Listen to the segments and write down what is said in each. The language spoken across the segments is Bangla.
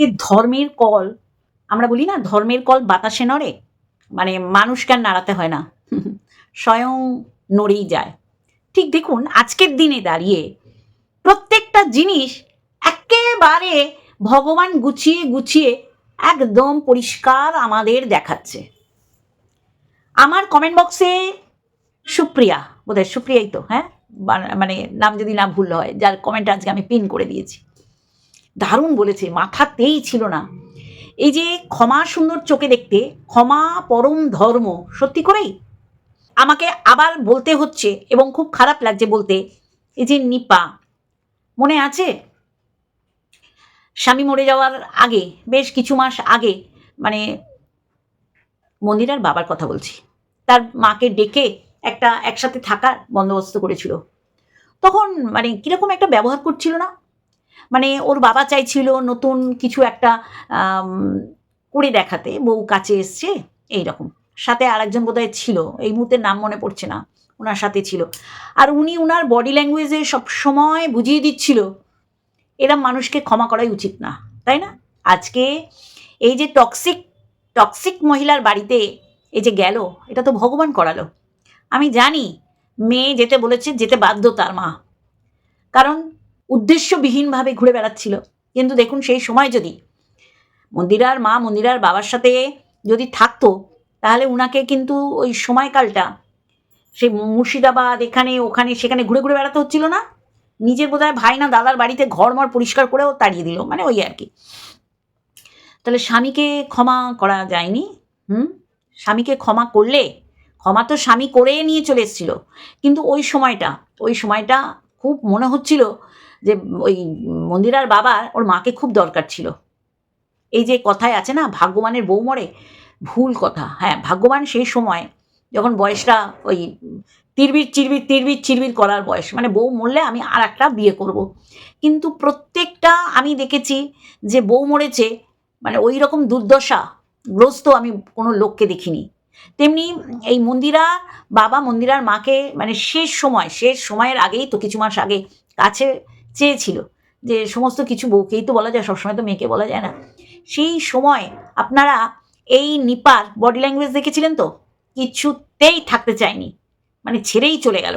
যে ধর্মের কল, আমরা বলি না ধর্মের কল বাতাসে নড়ে, মানে মানুষকে আর নাড়াতে হয় না, স্বয়ং নড়েই যায়। ঠিক দেখুন আজকের দিনে দাঁড়িয়ে প্রত্যেকটা জিনিস একেবারে ভগবান গুছিয়ে গুছিয়ে একদম পরিষ্কার আমাদের দেখাচ্ছে। আমার কমেন্ট বক্সে সুপ্রিয়া, বোধহয় সুপ্রিয়াই তো, হ্যাঁ, মানে নাম যদি না ভুল হয়, যার কমেন্ট আজকে আমি পিন করে দিয়েছি, দারুণ বলেছে, মাথাতেই ছিল না। এই যে ক্ষমা সুন্দর চোখে দেখতে, ক্ষমা পরম ধর্ম, সত্যি করেই আমাকে আবার বলতে হচ্ছে এবং খুব খারাপ লাগছে বলতে, এই যে নিপা, মনে আছে স্বামী মরে যাওয়ার আগে, বেশ কিছু মাস আগে, মানে মন্দিরার বাবার কথা বলছি, তার মাকে ডেকে একটা একসাথে থাকার বন্দোবস্ত করেছিল। তখন মানে কিরকম একটা ব্যবহার করছিল না, মানে ওর বাবা চাইছিল নতুন কিছু একটা করে দেখাতে, বউ কাছে এসছে এইরকম, সাথে আরেকজন বোধহয় ছিল, এই মুহূর্তে নাম মনে পড়ছে না, ওনার সাথে ছিল। আর উনি উনার বডি ল্যাঙ্গুয়েজে সবসময় বুঝিয়ে দিচ্ছিল এরা মানুষকে ক্ষমা করাই উচিত না, তাই না? আজকে এই যে টক্সিক টক্সিক মহিলার বাড়িতে এই যে গেল, এটা তো ভগবান করালো। আমি জানি মেয়ে যেতে বলেছে, যেতে বাধ্য তার মা, কারণ উদ্দেশ্যবিহীনভাবে ঘুরে বেড়াচ্ছিল। কিন্তু দেখুন সেই সময় যদি মন্দিরার মা মন্দিরার বাবার সাথে যদি থাকতো, তাহলে উনাকে কিন্তু ওই সময়কালটা সেই মুর্শিদাবাদ এখানে ওখানে সেখানে ঘুরে ঘুরে বেড়াতে হচ্ছিল না। নিজের বোধহয় ভাই না দাদার বাড়িতে ঘরমর পরিষ্কার করেও তাড়িয়ে দিল, মানে ওই আর কি। তাহলে স্বামীকে ক্ষমা করা যায়নি? স্বামীকে ক্ষমা করলে, ক্ষমা তো স্বামী করে নিয়ে চলে এসেছিল, কিন্তু ওই সময়টা খুব মনে হচ্ছিল যে ওই মন্দিরার বাবার ওর মাকে খুব দরকার ছিল। এই যে কথায় আছে না, ভাগ্যবানের বউ মরে, ভুল কথা। হ্যাঁ, ভাগ্যবান সেই সময় যখন বয়সটা ওই তিরবির চিরবির তিরবির চিরবির করার বয়স, মানে বউ মরলে আমি আর একটা বিয়ে করব। কিন্তু প্রত্যেকটা আমি দেখেছি যে বউ মরেছে, মানে ওই রকম দুর্দশাগ্রস্ত আমি কোনো লোককে দেখিনি। তেমনি এই মন্দিরা বাবা মন্দিরার মাকে মানে শেষ সময়ের আগেই তো, কিছু মাস আগে কাছে চেয়েছিল, যে সমস্ত কিছু বউকেই তো বলা যায়, সবসময় তো মেয়েকে বলা যায় না। সেই সময় আপনারা এই নিপার বডি ল্যাঙ্গুয়েজ দেখেছিলেন তো, কিছুতেই থাকতে চায়নি, মানে ছেড়েই চলে গেল।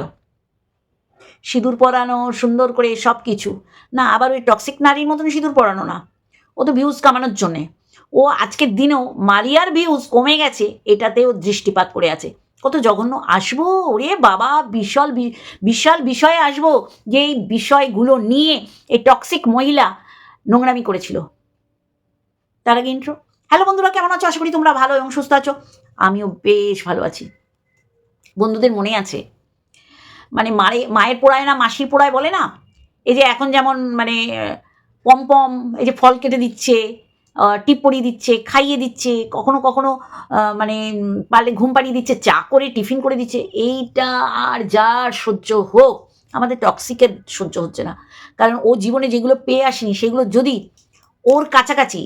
সিঁদুর পরানো সুন্দর করে সব কিছু না, আবার ওই টক্সিক নারীর মতন সিঁদুর পরানো না, ও তো ভিউজ কামানোর জন্যে। ও আজকের দিনেও মারিয়ার ভিউজ কমে গেছে এটাতেও দৃষ্টিপাত করে আছে। কত জঘন্য! আসবো, ওরে বাবা, বিশাল বিশাল বিষয়ে আসবো, যে এই বিষয়গুলো নিয়ে এই টক্সিক মহিলা নোংরামি করেছিল। তার আগে ইন্ট্রো। হ্যালো বন্ধুরা, কেমন আছো? আশা করি তোমরা ভালো এবং সুস্থ আছো। আমিও বেশ ভালো আছি। বন্ধুদের মনে আছে, মানে মায়ের পোড়ায় না মাসির পোড়ায় বলে না, এই যে এখন যেমন মানে পমপম এই যে ফল কেটে দিচ্ছে, টিপ পরিয়ে দিচ্ছে, খাইয়ে দিচ্ছে, কখনো কখনো মানে পারলে ঘুম পাড়িয়ে দিচ্ছে, চা করে টিফিন করে দিচ্ছে, এইটা আর যার সহ্য হোক, আমাদের টক্সিকের সহ্য হচ্ছে না। কারণ ও জীবনে যেগুলো পেয়ে আসেনি সেগুলো যদি ওর কাছাকাছি,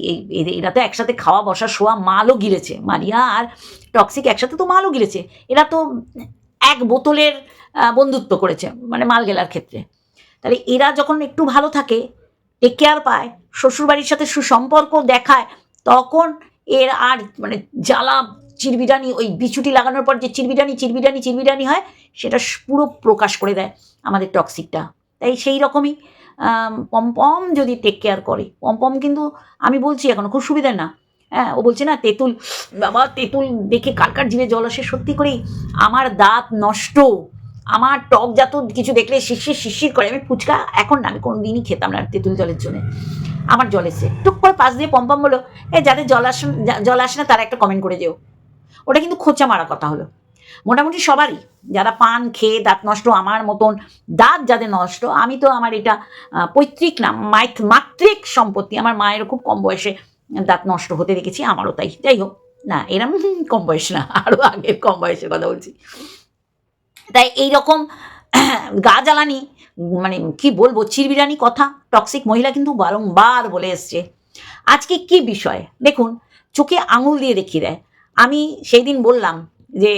এরা তো একসাথে খাওয়া বসা শোয়া, মালও গিলেছে, মারিয়া আর টক্সিক একসাথে তো মালও গিলেছে, এরা তো এক বোতলের বন্ধুত্ব করেছে, মানে মাল গেলার ক্ষেত্রে। তাহলে এরা যখন একটু ভালো থাকে, টেক কেয়ার পায়, শ্বশুরবাড়ির সাথে সুসম্পর্ক দেখায়, তখন এর আর মানে জ্বালা চিরবিরানি, ওই বিছুটি লাগানোর পর যে চিরবিরানি হয়, সেটা পুরো প্রকাশ করে দেয় আমাদের টক্সিকটা। তাই সেই রকমই পমপম যদি টেক কেয়ার করে, পমপম কিন্তু আমি বলছি এখনো খুব সুবিধার না। হ্যাঁ, ও বলছে না তেঁতুল, বাবা তেঁতুল দেখে কার জিভে জল আসে। সত্যি করেই আমার দাঁত নষ্ট, আমার টক জাত কিছু দেখলে শিরশির করে। আমি ফুচকা এখন না, আমি কোনোদিনই খেতাম না তেঁতুল জলের জন্য। আমার জল এসে টুক করে পাশ দিয়ে পম্পম বলো, যাদের জল আসে না তারা একটা কমেন্ট করে যেও। ওটা কিন্তু খোঁচা মারা কথা হলো। মোটামুটি সবারই, যারা পান খেয়ে দাঁত নষ্ট, আমার মতন দাঁত যাদের নষ্ট, আমি তো আমার এটা পৈতৃক না মাতৃক সম্পত্তি। আমার মায়েরও খুব কম বয়সে দাঁত নষ্ট হতে দেখেছি, আমারও তাই। যাই হোক, না এরম কম বয়স না, আরও আগের কম বয়সের কথা বলছি। তাই এইরকম গা জ্বালানি, মানে কি বলবো, চিরবিরানি কথা টক্সিক মহিলা কিন্তু বারংবার বলে এসছে। আজকে কি বিষয় দেখুন, চোখে আঙুল দিয়ে দেখিয়ে দেয়। আমি সেই দিন বললাম যে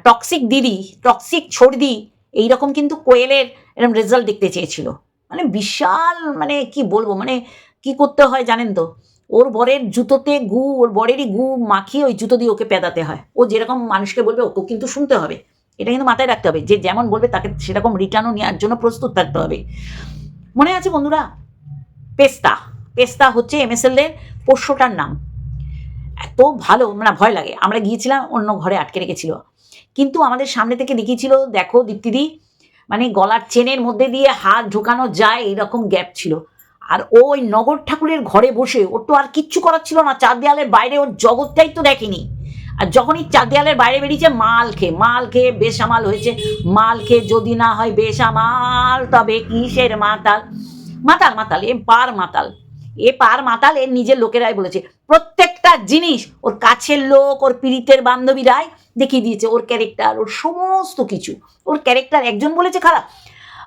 টক্সিক দিদি, টক্সিক ছর্দি, এইরকম কিন্তু কোয়েলের এরকম রেজাল্ট দেখতে চেয়েছিল। মানে বিশাল, মানে কি বলবো, মানে কি করতে হয় জানেন তো, ওর বরের জুতোতে গু, ওর বরেরই গু মাখিয়ে ওই জুতো দিয়ে ওকে পেদাতে হয়। ও যেরকম মানুষকে বলবে ওকেও কিন্তু শুনতে হবে, এটা কিন্তু মাথায় রাখতে হবে, যে যেমন বলবে তাকে সেরকম রিটার্নও নেওয়ার জন্য প্রস্তুত থাকতে হবে। মনে আছে বন্ধুরা, পেস্তা, পেস্তা হচ্ছে এমএসএল এর পোষ্যটার নাম। এত ভালো, মানে ভয় লাগে, আমরা গিয়েছিলাম, অন্য ঘরে আটকে রেখেছিল, কিন্তু আমাদের সামনে থেকে দেখিয়েছিল, দেখো দীপ্তিদি, মানে গলার চেনের মধ্যে দিয়ে হাত ঢোকানো যায় এইরকম গ্যাপ ছিল। আর ওই নগর ঠাকুরের ঘরে বসে, ওর তো আর কিচ্ছু করার ছিল না, চার দেয়ালের বাইরে ওর জগৎটাই তো দেখেনি। আর যখনই চার দেয়ালের বাইরে বেরিয়েছে, মাল খেয়ে বেসামাল হয়েছে। মাল খেয়ে যদি না হয় বেসামাল, তবে কিসের মাতাল? মাতাল মাতাল, এ পার মাতাল, এর নিজের লোকেরাই বলেছে। প্রত্যেকটা জিনিস ওর কাছের লোক, ওর পীড়িতের বান্ধবীরাই দেখিয়ে দিয়েছে ওর ক্যারেক্টার, ওর সমস্ত কিছু। ওর ক্যারেক্টার একজন বলেছে খারাপ,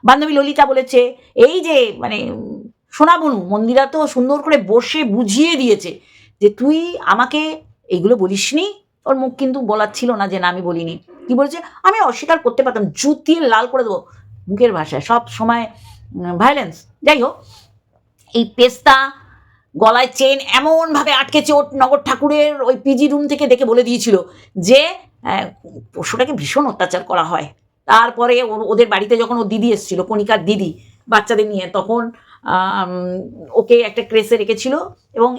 বান্ধবী ললিতা বলেছে, এই যে মানে সোনাবনু মন্দিরা তো সুন্দর করে বসে বুঝিয়ে দিয়েছে যে তুই আমাকে এইগুলো বলিসনি। ওর মুখ কিন্তু বলার ছিল না যে না আমি বলিনি। কি বলেছে, আমি অস্বীকার করতে পারতাম, জুতিয়ে লাল করে দেবো, মুখের ভাষায় সব সময় ভায়োলেন্স। যাই হোক, এই পেস্তা গলায় চেন এমনভাবে আটকেছে, ওর নগর ঠাকুরের ওই পিজি রুম থেকে দেখে বলে দিয়েছিল যে পশুটাকে ভীষণ অত্যাচার করা হয়। তারপরে ওদের বাড়িতে যখন ও দিদি এসেছিল, কণিকার দিদি, বাচ্চাদের নিয়ে, তখন ওকে একটা ক্রেসে রেখেছিল, এবং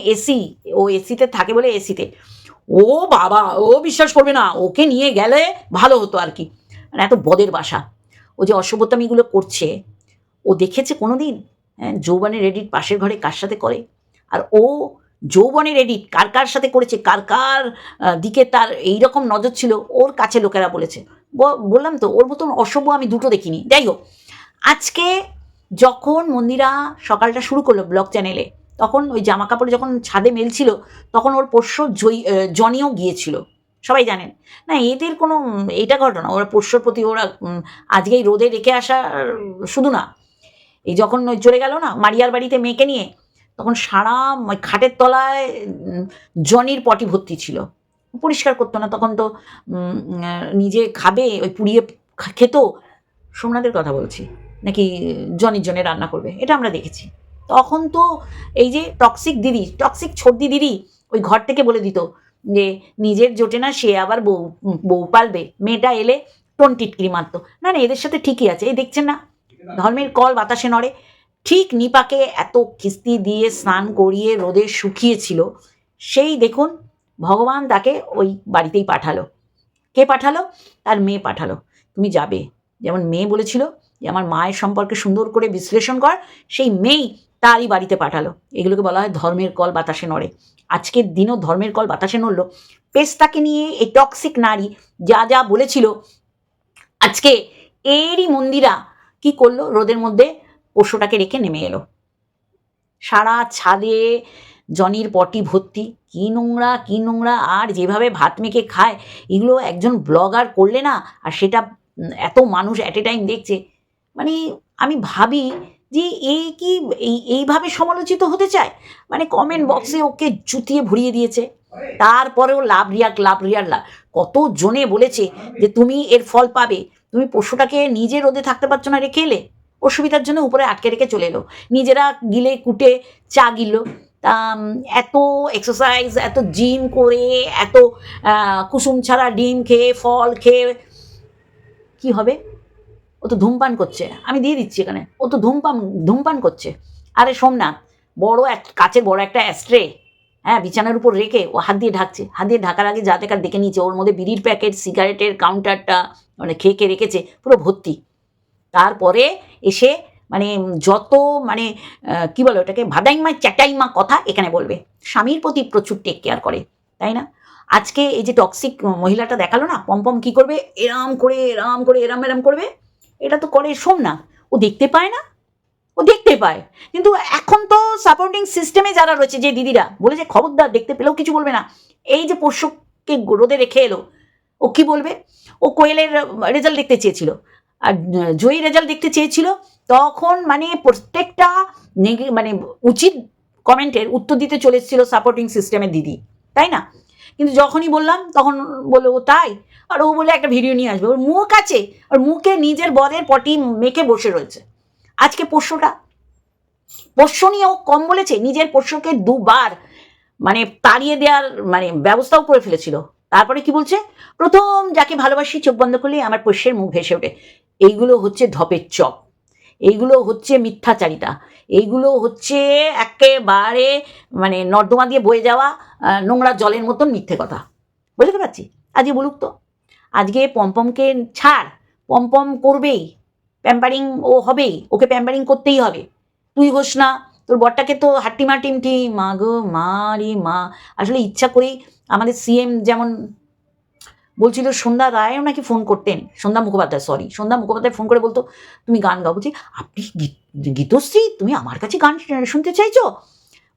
ও এসিতে থাকে বলে এসিতে, ও বাবা, ও বিশ্বাস করবে না, ওকে নিয়ে গেলে ভালো হতো আর কি, মানে এত বদের বাসা। ও যে অসভ্যতামিগুলো করছে, ও দেখেছে কোনো দিন যৌবনের এডিট পাশের ঘরে কার সাথে করে? আর ও যৌবনের এডিট কার কার সাথে করেছে, কার কার দিকে তার এইরকম নজর ছিল, ওর কাছে লোকেরা বলেছে। বললাম তো, ওর মতন অসভ্য আমি দুটো দেখিনি। যাই হোক, আজকে যখন মন্দিরা সকালটা শুরু করলো ব্লগ চ্যানেলে, তখন ওই জামা কাপড় যখন ছাদে মেলছিল, তখন ওর পোষ্য জনিও গিয়েছিল, সবাই জানেন না। এদের কোনো এইটা ঘটনা, ওরা পোষ্যর প্রতি ওরা আজকেই রোদে রেখে আসা শুধু না, এই যখন চলে গেল না মারিয়ার বাড়িতে মেয়েকে নিয়ে, তখন সারা খাটের তলায় জনির পটি ভর্তি ছিল, পরিষ্কার করতো না, তখন তো নিজে খাবে, ওই পুড়িয়ে খেত। সোমনাথের কথা বলছি, নাকি জনির জন্য রান্না করবে, এটা আমরা দেখেছি। তখন তো এই যে টক্সিক ছোটদি দিদি ওই ঘর থেকে বলে দিত যে নিজের জোটে না, সে আবার বউ পালবে, মেয়েটা এলে টোন টিটকিরি মারতো। না না, এদের সাথে ঠিকই আছে, এই দেখছেন না, ধর্মের কল বাতাসে নড়ে। ঠিক নিপাকে এত কিস্তি দিয়ে স্নান করিয়ে রোদে শুকিয়েছিল, সেই দেখুন ভগবান তাকে ওই বাড়িতেই পাঠালো। কে পাঠালো? তার মেয়ে পাঠালো, তুমি যাবে। যেমন মেয়ে বলেছিল যে আমার মায়ের সম্পর্কে সুন্দর করে বিশ্লেষণ কর, সেই মেয়েই তারই বাড়িতে পাঠালো। এগুলোকে বলা হয় ধর্মের কল বাতাসে নড়ে। আজকের দিনও ধর্মের কল বাতাসে নড়লো। পেস্তাকে নিয়ে এই টক্সিক নারী যা যা বলেছিল, আজকে এরই মন্দিরা কি করলো, রোদের মধ্যে পশুটাকে রেখে নেমে এলো। সারা ছাদে জনির পটি ভর্তি, কি নোংরা। আর যেভাবে ভাত মেখে খায়, এগুলো একজন ব্লগার করলে না, আর সেটা এত মানুষ অ্যাট এ টাইম দেখছে, মানে আমি ভাবি যে এই কি এইভাবে সমালোচিত হতে চায়? মানে কমেন্ট বক্সে ওকে জুতিয়ে ভরিয়ে দিয়েছে। তারপরেও লাভ কত জনে বলেছে যে তুমি এর ফল পাবে, তুমি পশুটাকে নিজে রোদে থাকতে পারছো না, রেখে এলে, অসুবিধার জন্য উপরে আটকে রেখে চলে এলো, নিজেরা গিলে কুটে চা গিলল। এত এক্সারসাইজ, এত জিম করে, এত কুসুম ছাড়া ডিম খেয়ে, ফল খেয়ে কি হবে? ও তো ধূমপান করছে, আমি দিয়ে দিচ্ছি এখানে, ও তো ধূমপান করছে। আরে সোমনাথ, কাচের বড় একটা অ্যাস্ট্রে বিছানার উপর রেখে ও হাত দিয়ে ঢাকছে, হাত দিয়ে ঢাকার আগে যা দেখার দেখে নিয়েছে, ওর মধ্যে বিড়ির প্যাকেট, সিগারেটের কাউন্টারটা মানে খেয়ে রেখেছে পুরো ভর্তি। তারপরে এসে মানে যত মানে কি বলে ওটাকে, ভাদাইমা চ্যাটাইমা কথা এখানে বলবে। স্বামীর প্রতি প্রচুর টেক কেয়ার করে, তাই না? আজকে এই যে টক্সিক মহিলাটা দেখালো না, পম্পম কি করবে, এরাম করে এরাম করবে, এটা তো করে সোমনাথ। ও দেখতে পায় না? ও দেখতে পায়, কিন্তু এখন তো সাপোর্টিং সিস্টেমে যারা রয়েছে, যে দিদিরা বলেছে খবরদার, দেখতে পেলেও কিছু বলবে না। এই যে পোষ্যকে রোদে রেখে এলো, ও কি বলবে? ও কোয়েলের রেজাল্ট দেখতে চেয়েছিল, আর জয়ী রেজাল্ট দেখতে চেয়েছিল, তখন মানে প্রত্যেকটা মানে উচিত কমেন্টের উত্তর দিতে চলে এসেছিল সাপোর্টিং সিস্টেমের দিদি, তাই না? কিন্তু যখনই বললাম তখন বললো ও তাই, আর ও বলে একটা ভিডিও নিয়ে আসবে, ওর মুখ আছে, ওর মুখে নিজের বরের পটি মেখে বসে রয়েছে। আজকে পোষ্যটা পোষ্য নিয়েও কম বলেছে, নিজের পোষ্যকে দুবার মানে তাড়িয়ে দেওয়ার মানে ব্যবস্থাও করে ফেলেছিল। তারপরে কি বলছে, প্রথম যাকে ভালোবাসি চোখ বন্ধ করলে আমার পোষ্যের মুখ ভেসে ওঠে। এইগুলো হচ্ছে ধপের চপ, এইগুলো হচ্ছে মিথ্যাচারিতা, এইগুলো হচ্ছে একেবারে মানে নর্দমা দিয়ে বয়ে যাওয়া নোংরা জলের মতন মিথ্যে কথা। বুঝতে পারছি। আজকে বলুক তো, আজকে পমপমকে ছাড়, পমপম করবেই, প্যাম্পারিং ও হবেই, ওকে প্যাম্পারিং করতেই হবে। তুই হোস না, তোর বরটাকে তো হাট্টিমা টিমটি, মা গো মা রে মা। আসলে ইচ্ছা করেই আমাদের সিএম যেমন বলছিল, সন্ধ্যা রায়ও নাকি ফোন করতেন, সন্ধ্যা মুখোপাধ্যায়, সরি সন্ধ্যা মুখোপাধ্যায় ফোন করে বলতো তুমি গান গাও। বলছি আপনি গীতশ্রী, তুমি আমার কাছে গান শুনতে চাইছো?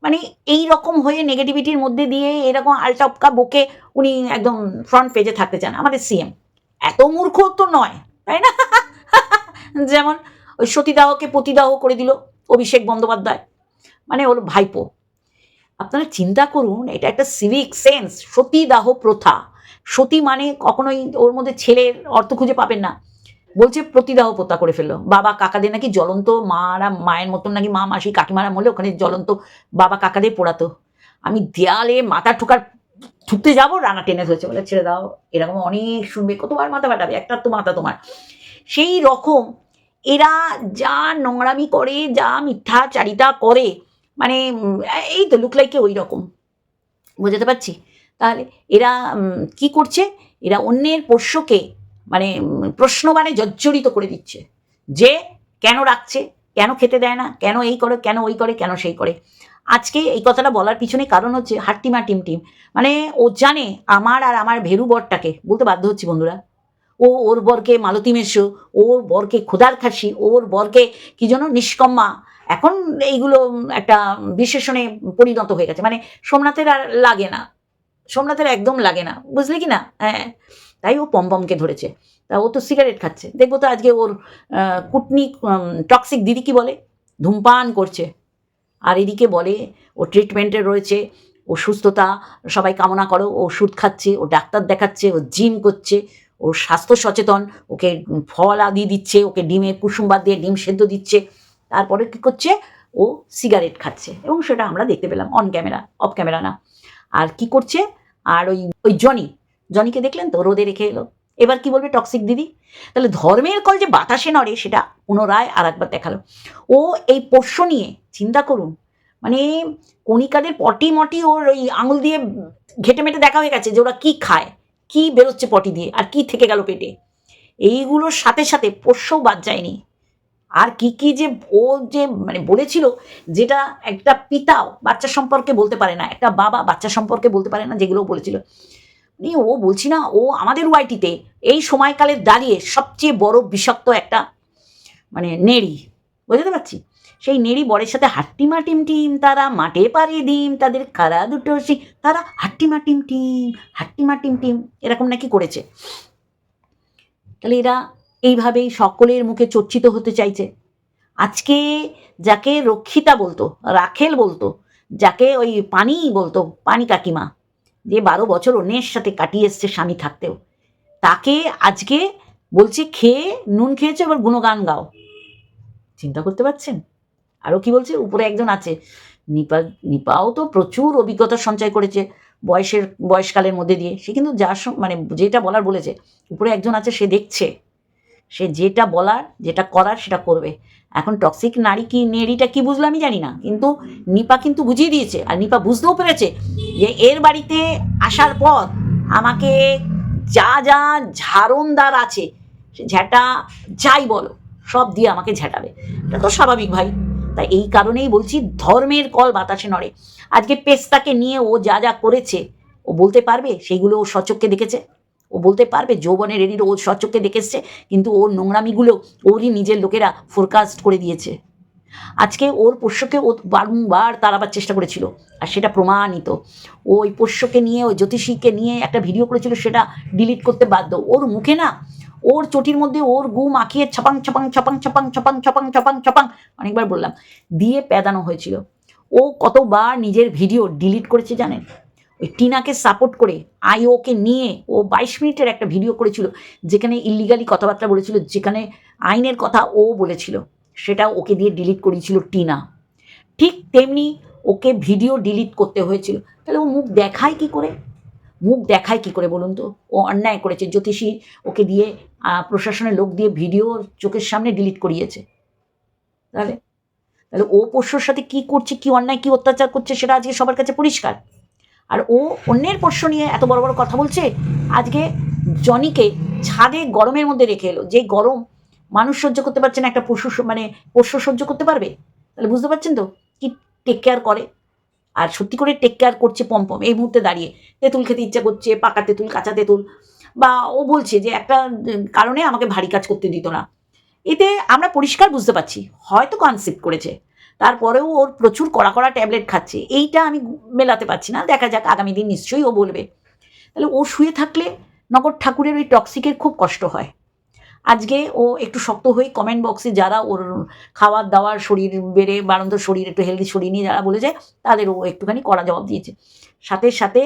মানে এই রকম হয়ে নেগেটিভিটির মধ্যে দিয়ে এরকম আলটাপকা বকে উনি একদম ফ্রন্ট পেজে থাকতে চান আমাদের সিএম। এত মূর্খ তো নয়, তাই না? যেমন ওই সতীদাহকে পতিদাহ করে দিল অভিষেক বন্দ্যোপাধ্যায়, মানে ওর ভাইপো। আপনারা চিন্তা করুন, এটা একটা সিভিক সেন্স। সতীদাহ প্রথা, সতী মানে কখনোই ওর মধ্যে ছেলের অর্থ খুঁজে পাবেন না। বলছে প্রতিদাহ প্রথা করে ফেললো। বাবা কাকাদের নাকি জ্বলন্ত, মারা মায়ের মতন নাকি মা মাসি কাকিমারা মরলে ওখানে জ্বলন্ত বাবা কাকাদের পোড়াতো। আমি দেয়ালে মাথা ঠুকতে যাবো, রানা টেনে ধরেছে, বলে ছেড়ে দাও, এরকম অনেক শুনবে, কতবার মাথা ফাটাবে, একটার তো মাথা তোমার। সেই রকম এরা যা নোংরামি করে, যা মিথ্যাচারিতা করে, মানে এই তো লুক লাইকে ওই রকম। বুঝতে পারছি। তাহলে এরা কি করছে, এরা অন্যের পোষ্যকে মানে প্রশ্নবাণে জর্জরিত করে দিচ্ছে, যে কেন রাখছে, কেন খেতে দেয় না, কেন এই করে, কেন ওই করে, কেন সেই করে। আজকে এই কথাটা বলার পিছনে কারণ হচ্ছে হাট্টিমা টিম, মানে ও জানে আমার আর আমার ভেরু বরটাকে বলতে বাধ্য হচ্ছি বন্ধুরা, ও ওর বরকে মালতী মেশো, ওর বরকে খোদার খাসি, ওর বরকে কি যেন নিষ্কম্মা, এখন এইগুলো একটা বিশেষণে পরিণত হয়ে গেছে। মানে সোমনাথের আর লাগে না, সোমনাথের একদম লাগে না, বুঝলি কি না? হ্যাঁ, তাই ও পমপমকে ধরেছে। তা ও তো সিগারেট খাচ্ছে, দেখবো তো আজকে ওর কুটনি টক্সিক দিদি কি বলে, ধূমপান করছে। আর এদিকে বলে ও ট্রিটমেন্টে রয়েছে, ও সুস্থতা সবাই কামনা করো, ও ওষুধ খাচ্ছে, ও ডাক্তার দেখাচ্ছে, ও জিম করছে, ও স্বাস্থ্য সচেতন, ওকে ফল আদি দিচ্ছে, ওকে ডিমে কুসুমবাদ দিয়ে ডিম সেদ্ধ দিচ্ছে। তারপরে কী করছে, ও সিগারেট খাচ্ছে, এবং সেটা আমরা দেখতে পেলাম অন ক্যামেরা, অফ ক্যামেরা না। আর কি করছে, আর ওই জনিকে দেখলেন তো, রোদে রেখে এলো। এবার কি বলবে টক্সিক দিদি? তাহলে ধর্মের কল যে বাতাসে নড়ে, সেটা পুনরায় আর একবার দেখালো। ও এই পোষ্য নিয়ে চিন্তা করুন, মানে কণিকাদের পটি মটি ওর ওই আঙুল দিয়ে ঘেটে মেটে দেখা হয়ে গেছে, যে ওরা কি খায়, কি বেরোচ্ছে পটি দিয়ে, আর কি থেকে গেল পেটে। এইগুলোর সাথে সাথে পোষ্যও বাদ যায়নি। আর কি কি যে ও যে মানে বলেছিল, যেটা একটা পিতাও বাচ্চা সম্পর্কে বলতে পারে না, একটা বাবা বাচ্চা সম্পর্কে বলতে পারে না, যেগুলো বলেছিল। ও বলছি না, ও আমাদের ওয়াইটিতে এই সময়কালে দাঁড়িয়ে সবচেয়ে বড় বিষাক্ত একটা মানে নেড়ি, বুঝতে পারছি। সেই নেড়ি বরের সাথে হাট্টিমা টিম, তারা মাঠে পাড়ি ডিম, তাদের খাড়া দুটো তারা হাট্টিমা টিম এরকম নাকি করেছে। তাহলে এরা এইভাবেই সকলের মুখে চর্চিত হতে চাইছে। আজকে যাকে রক্ষিতা বলতো, রাখেল বলতো, যাকে ওই পানি বলতো, পানি কাকিমা, যে 12 বছর অন্যের সাথে কাটিয়ে এসছে স্বামী থাকতেও, তাকে আজকে বলছে খেয়ে নুন খেয়েছে, এবার গুণগান গাও। চিন্তা করতে পারছেন? আরও কি বলছে, উপরে একজন আছে নিপাও তো প্রচুর অভিজ্ঞতা সঞ্চয় করেছে বয়সকালের মধ্যে দিয়ে, সে কিন্তু যা মানে যেটা বলার বলেছে। উপরে একজন আছে, সে দেখছে, সে যেটা বলার যেটা করার সেটা করবে। এখন টক্সিক নারী কি নেড়িটা কি বুঝলো আমি জানি না, কিন্তু নিপা কিন্তু বুঝিয়ে দিয়েছে, আর নিপা বুঝতেও পেরেছে যে এর বাড়িতে আসার পর আমাকে যা যা ঝাড়নদার আছে, সে ঝ্যাটা যাই বলো সব দিয়ে আমাকে ঝেঁটাবে। এটা তো স্বাভাবিক ভাই। তাই এই কারণেই বলছি, ধর্মের কল বাতাসে নড়ে। আজকে পেস্তাকে নিয়ে ও যা যা করেছে, ও বলতে পারবে সেইগুলো ও সচক্ষে দেখেছে? ও বলতে পারবে যৌবনের রেডির ও সচক্ষে দেখে এসছে, কিন্তু ওর নোংরামিগুলো ওরই নিজের লোকেরা ফোরকাস্ট করে দিয়েছে। আজকে ওর পোষ্যকে ও বারংবার তাড়াবার চেষ্টা করেছিল, আর সেটা প্রমাণিত। ওই পোষ্যকে নিয়ে, ওই জ্যোতিষীকে নিয়ে একটা ভিডিও করেছিল, সেটা ডিলিট করতে বাধ্য। ওর মুখে না, ওর চটির মধ্যে ওর গু মাখিয়ে ছপাং ছপাং ছপাং ছপাং ছপাং ছপাং ছপাং ছপাং অনেকবার বললাম দিয়ে প্যাদানো হয়েছিল। ও কতবার নিজের ভিডিও ডিলিট করেছে জানেন? ওই টিনাকে সাপোর্ট করে আইওকে নিয়ে ও 22 মিনিটের একটা ভিডিও করেছিল, যেখানে ইলিগালি কথাবার্তা বলেছিল, যেখানে আইনের কথা ও বলেছিল, সেটা ওকে দিয়ে ডিলিট করিয়েছিল টিনা। ঠিক তেমনি ওকে ভিডিও ডিলিট করতে হয়েছিল। তাহলে ও মুখ দেখায় কি করে? মুখ দেখায় কি করে বলুন তো? ও অন্যায় করেছে, জ্যোতিষী ওকে দিয়ে প্রশাসনের লোক দিয়ে ভিডিও চোখের সামনে ডিলিট করিয়েছে। তাহলে তাহলে ও পোষ্যর সাথে কি করছে, কি অন্যায়, কি অত্যাচার করছে সেটা আজকে সবার কাছে পরিষ্কার। আর ও অন্যের পোষ্য নিয়ে এত বড় বড় কথা বলছে। আজকে জনিকে ছাদে গরমের মধ্যে রেখে এলো, যে গরম মানুষ সহ্য করতে পারছে না, একটা পশু মানে পোষ্য সহ্য করতে পারবে? তাহলে বুঝতে পারছেন তো কি টেক কেয়ার করে। আর সত্যি করে টেক কেয়ার করছে পম্পম এই মুহূর্তে দাঁড়িয়ে। তেঁতুল খেতে ইচ্ছা করছে, পাকা তেঁতুল, কাঁচা তেঁতুল, বা ও বলছে যে একটা কারণে আমাকে ভারী কাজ করতে দিত না। এতে আমরা পরিষ্কার বুঝতে পারছি হয়তো কনসেপ্ট করেছে, তারপরেও ওর প্রচুর কড়া কড়া ট্যাবলেট খাচ্ছে। এইটা আমি মেলাতে পারছি না, দেখা যাক আগামী দিন নিশ্চয়ই ও বলবে। তাহলে ও শুয়ে থাকলে নগর ঠাকুরের ওই টক্সিকের খুব কষ্ট হয়। আজকে ও একটু শক্ত হয়ে কমেন্ট বক্সে যারা ওর খাওয়ার দাওয়ার শরীর বেড়ে বাড়ন্ত শরীর, একটু হেলদি শরীর নিয়ে যারা বলেছে তাদের ও একটুখানি কড়া জবাব দিয়েছে। সাথে সাথে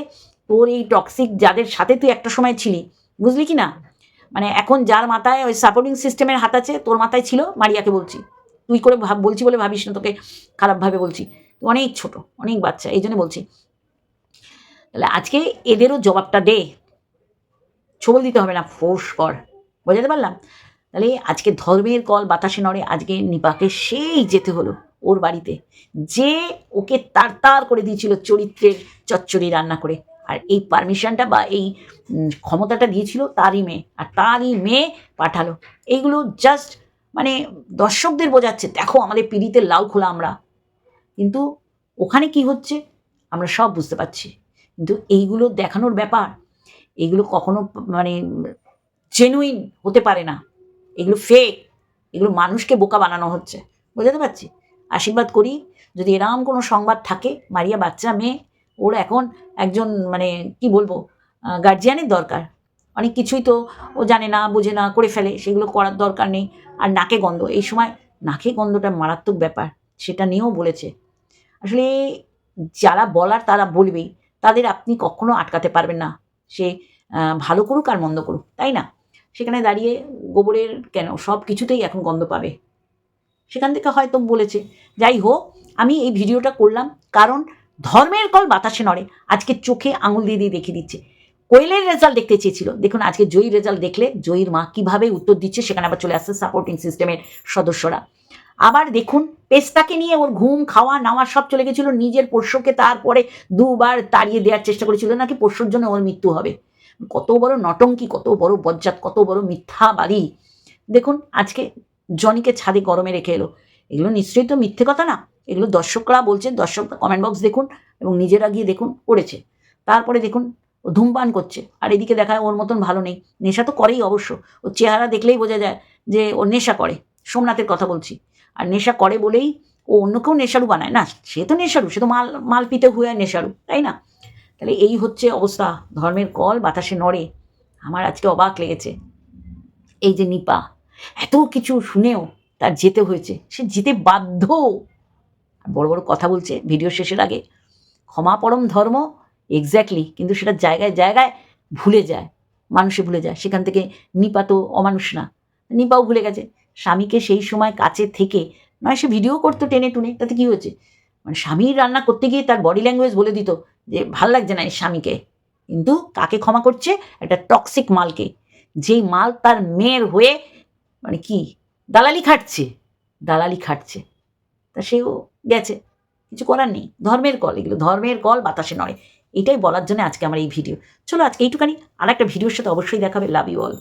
তোর এই টক্সিক যাদের সাথে তুই একটা সময় ছিলি, বুঝলি কি না, মানে এখন যার মাথায় ওই সাপোর্টিং সিস্টেমের হাত আছে, তোর মাথায় ছিল, মারিয়াকে বলছি, তুই করে বলছি বলে ভাবিস না তোকে খারাপভাবে বলছি, তুই অনেক ছোট, অনেক বাচ্চা, এই জন্য বলছি। তাহলে আজকে এদেরও জবাবটা দে, ছবল দিতে হবে না, ফোর্স কর। বোঝাতে পারলাম? তাহলে আজকে ধর্মের কল বাতাসে নড়ে। আজকে নিপাকে সেই যেতে হলো ওর বাড়িতে, যে ওকে তার করে দিয়েছিল চরিত্রের চচ্চড়ি রান্না করে। আর এই পারমিশনটা বা এই ক্ষমতাটা দিয়েছিল তারই মেয়ে, আর তারই মেয়ে পাঠালো। এইগুলো জাস্ট মানে দর্শকদের বোঝাচ্ছে, দেখো আমাদের পিড়িতে লাউ খোলা আমরা। কিন্তু ওখানে কি হচ্ছে আমরা সব বুঝতে পারছি। কিন্তু এইগুলো দেখানোর ব্যাপার, এগুলো কখনো মানে জেনুইন হতে পারে না, এগুলো ফেক, এগুলো মানুষকে বোকা বানানো হচ্ছে। বোঝাতে পারছি? আশীর্বাদ করি যদি এরকম কোনো সংবাদ থাকে, মারিয়া বাচ্চা মেয়ে, ওর এখন একজন মানে কি বলবো গার্জিয়ানের দরকার। অনেক কিছুই তো ও জানে না, বোঝে না, করে ফেলে, সেগুলো করার দরকার নেই। আর নাকে গন্ধ, এই সময় নাকে গন্ধটা মারাত্মক ব্যাপার, সেটা নিয়েও বলেছে। আসলে যারা বলার তারা বলবেই, তাদের আপনি কখনো আটকাতে পারবেন না, সে ভালো করুক আর মন্দ করুক, তাই না? সেখানে দাঁড়িয়ে গোবরের কেন সব কিছুতেই এখন গন্ধ পাবে, সেখান থেকে হয়তো বলেছে। যাই হোক, আমি এই ভিডিওটা করলাম কারণ ধর্মের কল বাতাসে নড়ে আজকে চোখে আঙুল দিয়ে দিয়ে দেখিয়ে দিচ্ছে। কোয়েলের রেজাল্ট দেখতে চেয়েছিল, দেখুন আজকে জয়ীর রেজাল্ট দেখলে জয়ীর মা কীভাবে উত্তর দিচ্ছে, সেখানে আবার চলে আসছে সাপোর্টিং সিস্টেমের সদস্যরা। আবার দেখুন পেস্তাকে নিয়ে ওর ঘুম খাওয়া নাওয়া সব চলে গেছিল, নিজের পোষ্যকে তারপরে দুবার তাড়িয়ে দেওয়ার চেষ্টা করেছিল, নাকি পোষ্যর জন্য ওর মৃত্যু হবে। কত বড় নটঙ্কি, কত বড় বজ্জাত, কত বড় মিথ্যাবাদী। দেখুন আজকে জনিকে ছাদে গরমে রেখে এলো, এগুলো নিশ্চয়ই তো মিথ্যে কথা না, এগুলো দর্শকরা বলছেন, দর্শকরা কমেন্ট বক্স দেখুন এবং নিজেরা গিয়ে দেখুন করেছে। তারপরে দেখুন ও ধূমপান করছে, আর এদিকে দেখায় ওর মতন ভালো নেই, নেশা তো করেই অবশ্য, ওর চেহারা দেখলেই বোঝা যায় যে ও নেশা করে, সোমনাথের কথা বলছি। আর নেশা করে বলেই ও অন্যকেও নেশারু বানায় না, সে তো নেশারু, সে তো মাল পিতে হুয়ে নেশারু, তাই না? তাহলে এই হচ্ছে অবস্থা, ধর্মের কল বাতাসে নড়ে। আমার আজকে অবাক লেগেছে, এই যে নিপা এত কিছু শুনেও তার যেতে হয়েছে, সে যেতে বাধ্য। বড় বড় কথা বলছে ভিডিও শেষের আগে, ক্ষমা পরম ধর্ম, এক্স্যাক্টলি, কিন্তু সেটা জায়গায় জায়গায় ভুলে যায়, মানুষে ভুলে যায়। সেখান থেকে নিপা তো অমানুষ না, নিপাও ভুলে গেছে স্বামীকে সেই সময় কাছে থেকে, নয় সে ভিডিও করতো টেনে টুনে, তাতে কী হয়েছে, মানে স্বামীর রান্না করতে গিয়ে তার বডি ল্যাঙ্গুয়েজ বলে দিত যে ভাল লাগছে না এই স্বামীকে। কিন্তু কাকে ক্ষমা করছে? একটা টক্সিক মালকে, যেই মাল তার মেয়ের হয়ে মানে কি দালালি খাটছে, দালালি খাটছে। তা সেও গেছে, কিছু করার নেই, ধর্মের কল, এগুলো ধর্মের কল বাতাসে নড়ে। এটাই বলার জন্য আজকে আমার এই ভিডিও। চলো আজকে এইটুখানি, আর একটা ভিডিওর সাথে অবশ্যই দেখাবে। Love you all.